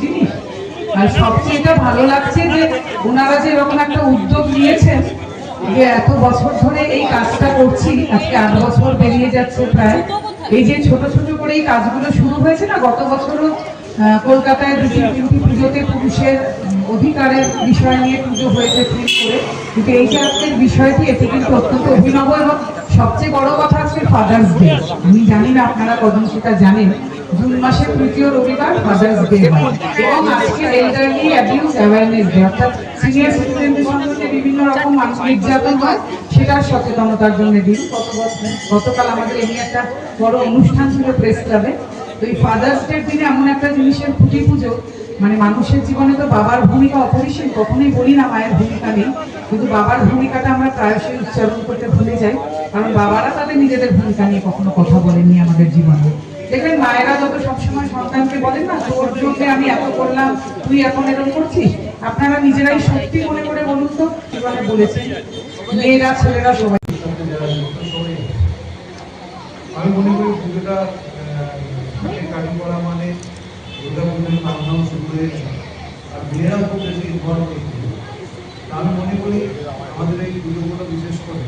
জিনিস। আর সবচেয়ে এটা ভালো লাগছে যে ওনারা যে এরকম একটা উদ্যোগ নিয়েছেন, যে এত বছর ধরে এই কাজটা করছি, আজকে 8 বছর বেরিয়ে যাচ্ছে প্রায়। এই যে ছোট ছোট করে এই কাজগুলো শুরু হয়েছে না, গত বছরও কলকাতায় 2-3টি পুজোতে পুরুষের অধিকারের বিষয় নিয়ে পুজো হয়েছে থিম করে, কিন্তু এই যে আজকের বিষয়টি, এটি কিন্তু অত্যন্ত অভিনব। এবং সবচেয়ে বড় কথা আজকে ফাদার্স ডে। আমি জানি না আপনারা কজন সেটা জানেন, জুন মাসের তৃতীয় রবিবার ফাদার্স ডে হয়। এবং আজকে এল্ডারলি অ্যাবিউজ অ্যাওয়ারনেস ডে, অর্থাৎ সিনিয়র সিটিজেনদের সঙ্গে বিভিন্ন রকম মানসিক নির্যাতন হয় সেটার সচেতনতার জন্য দিন। গতকাল আমাদের এই একটা বড় অনুষ্ঠান ছিল প্রেস ক্লাবে। তো এই ফাদার্স ডের দিনে এমন একটা জিনিসের খুঁটি পুজো, মানে মানুষের জীবনে তো বাবার ভূমিকা অপরিসীম, কখনোই বলি না মায়ের ভূমিকা নেই, কিন্তু বাবার ভূমিকাটা আমরা প্রায়শই উচ্চারণ করতে ভুলে যাই, কারণ বাবারা তাদের নিজেদের ভূমিকা নিয়ে কখনো কথা বলেনি আমাদের জীবনে। দেখবেন মায়েরা যত সবসময় সন্তানকে বলেন না, তোর জন্য আমি এত করলাম, তুই এখন এরকম করছিস, আপনারা নিজেরাই সত্যি মনে করে বলুন তো জীবনে বলেছেন মেয়েরা ছেলেরা সবাই। আমি মনে করি পুজোটা কাটি করা মানে দুর্গা পুজোর নাম শুরু হয়েছে, আর মেয়েরা খুব বেশি ইনভলভ হচ্ছে। আমি মনে করি আমাদের এই পুজোগুলো বিশেষ করে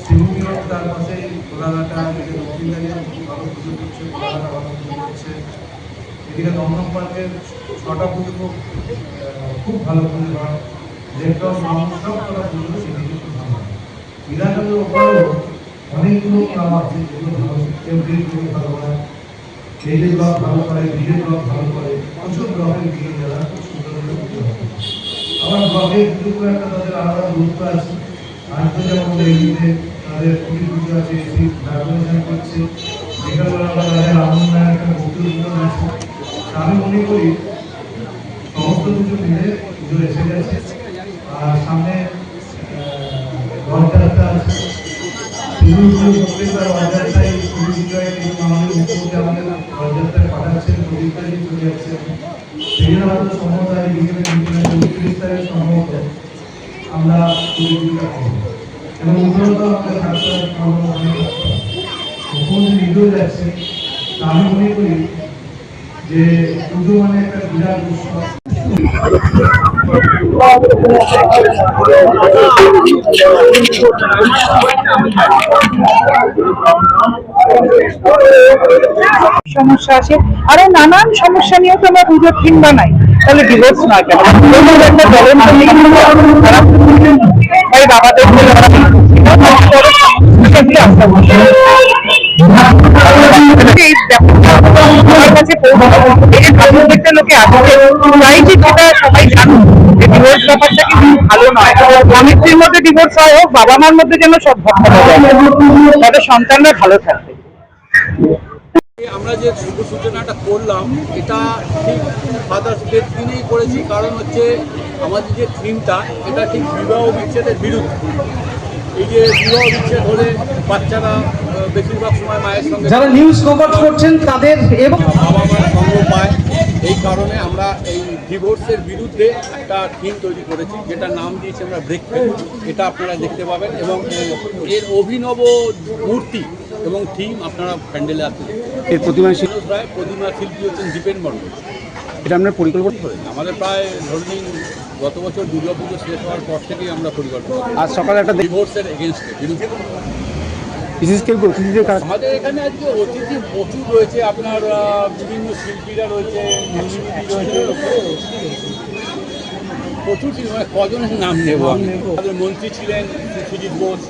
শিবমিরন, তার পাশে গোলাঘাটা, এদিকে দক্ষিণকালীয়া ভালো পুজো করছে, গোলাঘাটা ভালো পুজো করছে, এদিকে দমদম পার্কের 6টা পুজো খুব ভালো পুজো হয়, লেকটাউন সব করা পুজো সেদিকে খুব ভালো হয়। বিধাননগরের ওপরেও অনেকগুলো ক্লাব আছে যেগুলো ভালো, কেউ পুজো ভালো হয়, কেজে ব্লক ভালো করে, বিজে ব্লক ভালো করে, প্রচুর ব্লকের বিয়ে যারা খুব সুন্দর পুজো হয়। আবার ব্লকের পুজো একটা তাদের আলাদা গুরুত্ব আছে। আজকে যেমন এগিয়ে তাদের পুজো পুজো আছে, সেই অর্গানাইজেশন করছে, বিকালবেলা তাদের আনন্দ একটা বক্তব্য আছে। আমি মনে করি সমস্ত কিছু মিলে পুজো এসে গেছে। আর সামনে রথযাত্রা আছে, প্রত্যেকবার রথযাত্রায় পুজো বিজয় কিন্তু আমাদের মুখ্যমন্ত্রী আমাদের রথযাত্রায় পাঠাচ্ছেন, প্রদীপ তারিখ চলে যাচ্ছে। সেই জন্য আমাদের সম্ভবত বিকেলে 29 তারিখ সম্ভবত আমরা পুজো বিজয় করব এবং উন্নত আমাদের থাকতে মুখ্যমন্ত্রী নিজেও যাচ্ছে। আমি মনে করি যে পুজো মানে একটা বিরাট উৎসব। সমস্যা আছে, আরো নানান সমস্যা নিয়েও তো আমরা পুজোর থিম বানাই, তাহলে ডিভোর্স নয় কেন? লোকে আসছে চাইছি সেটা সবাই জানুন যে ডিভোর্স ব্যাপারটা কিন্তু ভালো নয়। স্বামী স্ত্রীর মধ্যে ডিভোর্স হয় হোক, বাবা মার মধ্যে যেন সব ভালো যায়, তাদের সন্তানরা ভালো থাকবে। আমরা যে শুভ সূচনাটা করলাম এটা ঠিক ফাদার্স ডের দিনেই করেছি, কারণ হচ্ছে আমাদের যে থিমটা এটা ঠিক বিবাহ বিচ্ছেদের বিরুদ্ধে। এই যে বিবাহ বিচ্ছেদ হলে বাচ্চারা বেশিরভাগ সময় মায়ের সঙ্গে, যারা নিউজ কভার করছেন তাদের এবং বাবা মার সঙ্গ পায়, এই কারণে আমরা এই ডিভোর্সের বিরুদ্ধে একটা থিম তৈরি করেছি, যেটা নাম দিয়েছি আমরা ব্রেক ফেল। এটা আপনারা দেখতে পাবেন এবং এর অভিনব মূর্তি এবং থিম আপনারা প্যান্ডেলে আসতে এর প্রতিমা রায় প্রতিমা শিল্পী হচ্ছেন দীপেন মণ্ডল। এটা আমরা পরিকল্পনা করে আমাদের প্রায় ধরুন গত বছর দুর্গাপুজো শেষ হওয়ার পর থেকেই আমরা পরিকল্পনা আজ সকালে একটা ডিভোর্সের এগেনস্টে বিরুদ্ধে। বিশেষ করে অতিথিদের কাজ আমাদের এখানে আজকে অতিথি প্রচুর রয়েছে, আপনার বিভিন্ন শিল্পীরা রয়েছে, প্রচুর মানে কজনের নাম নেব। আমাদের মন্ত্রী ছিলেন সুজিত বোস।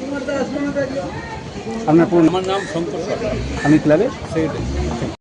আপনার আমার নাম শঙ্কর সরকার, আমি ক্লাবের সেক্রেটারি।